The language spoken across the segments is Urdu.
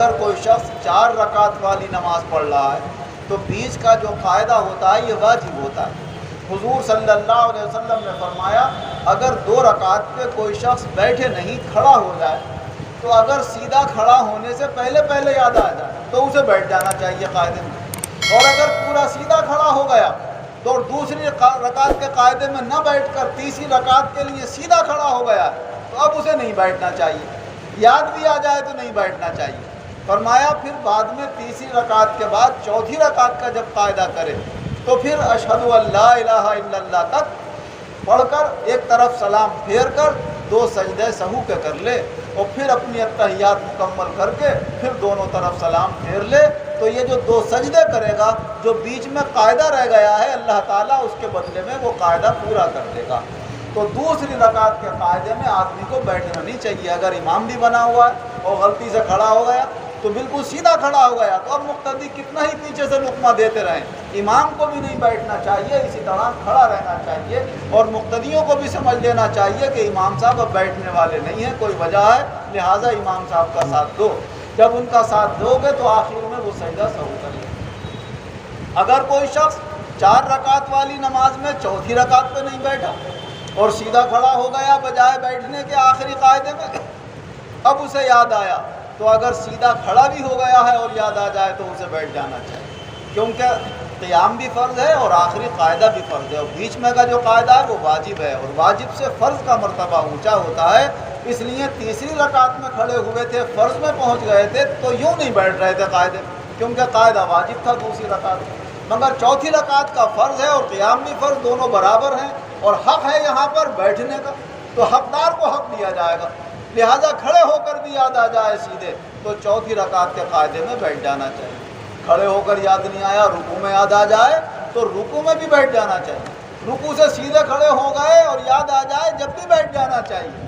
اگر کوئی شخص 4 رکعت والی نماز پڑھ رہا ہے تو بیچ کا جو قاعدہ ہوتا ہے یہ واجب ہوتا ہے۔ حضور صلی اللہ علیہ وسلم نے فرمایا اگر 2 رکعت پہ کوئی شخص بیٹھے نہیں کھڑا ہو جائے تو اگر سیدھا کھڑا ہونے سے پہلے یاد آ جائے تو اسے بیٹھ جانا چاہیے قاعدے میں، اور اگر پورا سیدھا کھڑا ہو گیا تو دوسری رکعت کے قاعدے میں نہ بیٹھ کر تیسری رکعت کے لیے سیدھا کھڑا ہو گیا تو اب اسے نہیں بیٹھنا چاہیے، یاد بھی آ جائے تو نہیں بیٹھنا چاہیے۔ فرمایا پھر بعد میں تیسری رکعت کے بعد چوتھی رکعت کا جب قاعدہ کرے تو پھر اشہد ان لا الہ الا اللہ تک پڑھ کر ایک طرف سلام پھیر کر 2 سجدے سہو کے کر لے، اور پھر اپنی اتحیات مکمل کر کے پھر دونوں طرف سلام پھیر لے، تو یہ جو 2 سجدے کرے گا جو بیچ میں قاعدہ رہ گیا ہے اللہ تعالیٰ اس کے بدلے میں وہ قاعدہ پورا کر دے گا۔ تو دوسری رکعت کے قاعدے میں آدمی کو بیٹھنا نہیں چاہیے۔ اگر امام بھی بنا ہوا ہے اور غلطی سے کھڑا ہو گیا تو بالکل سیدھا کھڑا ہو گیا تو اب مقتدی کتنا ہی پیچھے سے لقمہ دیتے رہیں، امام کو بھی نہیں بیٹھنا چاہیے، اسی طرح کھڑا رہنا چاہیے، اور مقتدیوں کو بھی سمجھ لینا چاہیے کہ امام صاحب اب بیٹھنے والے نہیں ہیں، کوئی وجہ ہے، لہٰذا امام صاحب کا ساتھ دو۔ جب ان کا ساتھ دو گے تو آخر میں وہ سجدہ سہو کر لیں۔ اگر کوئی شخص 4 رکعت والی نماز میں چوتھی رکعت پہ نہیں بیٹھا اور سیدھا کھڑا ہو گیا بجائے بیٹھنے کے آخری قاعدے میں، اب اسے یاد آیا تو اگر سیدھا کھڑا بھی ہو گیا ہے اور یاد آ جائے تو اسے بیٹھ جانا چاہیے، کیونکہ قیام بھی فرض ہے اور آخری قاعدہ بھی فرض ہے، اور بیچ میں کا جو قاعدہ ہے وہ واجب ہے، اور واجب سے فرض کا مرتبہ اونچا ہوتا ہے، اس لیے تیسری رکعت میں کھڑے ہوئے تھے، فرض میں پہنچ گئے تھے تو یوں نہیں بیٹھ رہے تھے قاعدے میں، کیونکہ قاعدہ واجب تھا دوسری رکعت، مگر چوتھی رکعت کا فرض ہے اور قیام بھی فرض، دونوں برابر ہیں، اور حق ہے یہاں پر بیٹھنے کا تو حقدار کو حق دیا جائے گا، لہٰذا کھڑے ہو کر بھی یاد آ جائے سیدھے تو چوتھی رکعت کے قاعدے میں بیٹھ جانا چاہیے۔ کھڑے ہو کر یاد نہیں آیا، رکوع میں یاد آ جائے تو رکوع میں بھی بیٹھ جانا چاہیے، رکوع سے سیدھے کھڑے ہو گئے اور یاد آ جائے جب بھی بیٹھ جانا چاہیے۔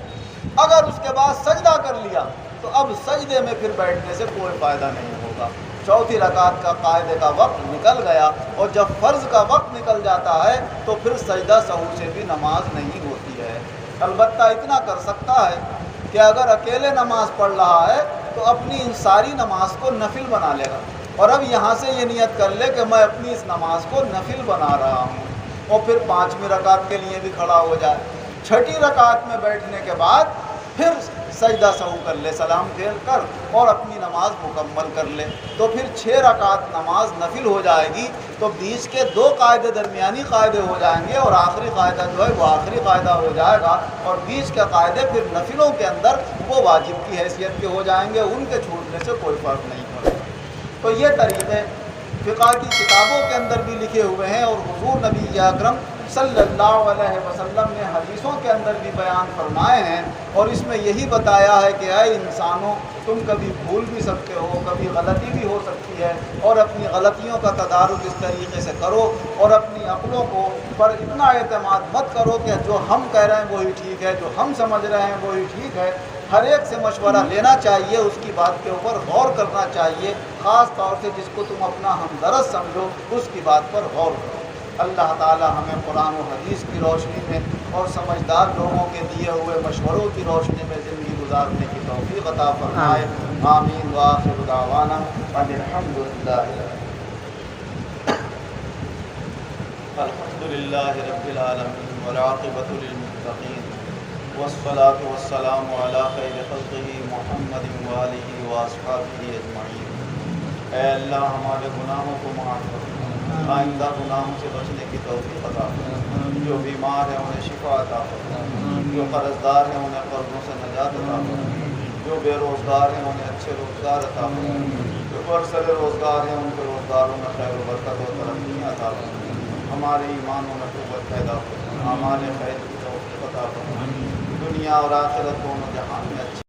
اگر اس کے بعد سجدہ کر لیا تو اب سجدے میں پھر بیٹھنے سے کوئی فائدہ نہیں ہوگا۔ چوتھی رکعت کا قاعدے کا وقت نکل گیا، اور جب فرض کا وقت نکل جاتا ہے تو پھر سجدہ سہو سے بھی نماز نہیں ہوتی ہے۔ البتہ اتنا کر سکتا ہے کہ اگر اکیلے نماز پڑھ رہا ہے تو اپنی ان ساری نماز کو نفل بنا لے گا، اور اب یہاں سے یہ نیت کر لے کہ میں اپنی اس نماز کو نفل بنا رہا ہوں، اور پھر 5ویں رکعت کے لیے بھی کھڑا ہو جائے، 6ٹھی رکعت میں بیٹھنے کے بعد پھر سجدہ سہو کر لے سلام پھیر کر اور اپنی نماز مکمل کر لے، تو پھر 6 رکعت نماز نفل ہو جائے گی، تو بیچ کے 2 قاعدے درمیانی قاعدے ہو جائیں گے اور آخری قاعدہ جو ہے وہ آخری قاعدہ ہو جائے گا، اور بیچ کے قاعدے پھر نفلوں کے اندر وہ واجب کی حیثیت کے ہو جائیں گے، ان کے چھوٹنے سے کوئی فرق نہیں پڑے گا۔ تو یہ طریقے فقہ کی کتابوں کے اندر بھی لکھے ہوئے ہیں، اور حضور نبی اکرم صلی اللہ علیہ وسلم نے حدیثوں کے اندر بھی بیان فرمائے ہیں، اور اس میں یہی بتایا ہے کہ اے انسانوں، تم کبھی بھول بھی سکتے ہو، کبھی غلطی بھی ہو سکتی ہے، اور اپنی غلطیوں کا تدارک اس طریقے سے کرو، اور اپنی عقلوں کو پر اتنا اعتماد مت کرو کہ جو ہم کہہ رہے ہیں وہی ٹھیک ہے، جو ہم سمجھ رہے ہیں وہی ٹھیک ہے، ہر ایک سے مشورہ لینا چاہیے، اس کی بات کے اوپر غور کرنا چاہیے، خاص طور سے جس کو تم اپنا ہمدرد سمجھو اس کی بات پر غور کرو۔ اللہ تعالی ہمیں قرآن و حدیث کی روشنی میں اور سمجھدار لوگوں کے دیے ہوئے مشوروں کی روشنی میں زندگی گزارنے کی توفیق عطا فرمائے۔ آمین وآخر دعوانا ان الحمد للہ رب العالمین والعاقبۃ للمتقین والصلاة والسلام علی خیر خلقہ محمد وآلہ واصحابہ اجمعین۔ اے اللہ ہمارے گناہوں کو معاف کر، آئندہ گناہوں سے بچنے کی توفیق عطا فرما، جو بیمار ہیں انہیں شفا عطا فرما، جو قرضدار ہیں انہیں قرضوں سے نجات عطا فرما، جو بے روزگار ہیں انہیں اچھے روزگار عطا فرما، جو برسر روزگار ہیں ان کے روزگاروں میں خیر و برکت و ترقیاں عطا فرما، ہمارے ایمانوں میں قوت پیدا فرما، ہمارے خیر کی توفیق عطا فرما، دنیا اور آخرت دونوں جہان میں اچھے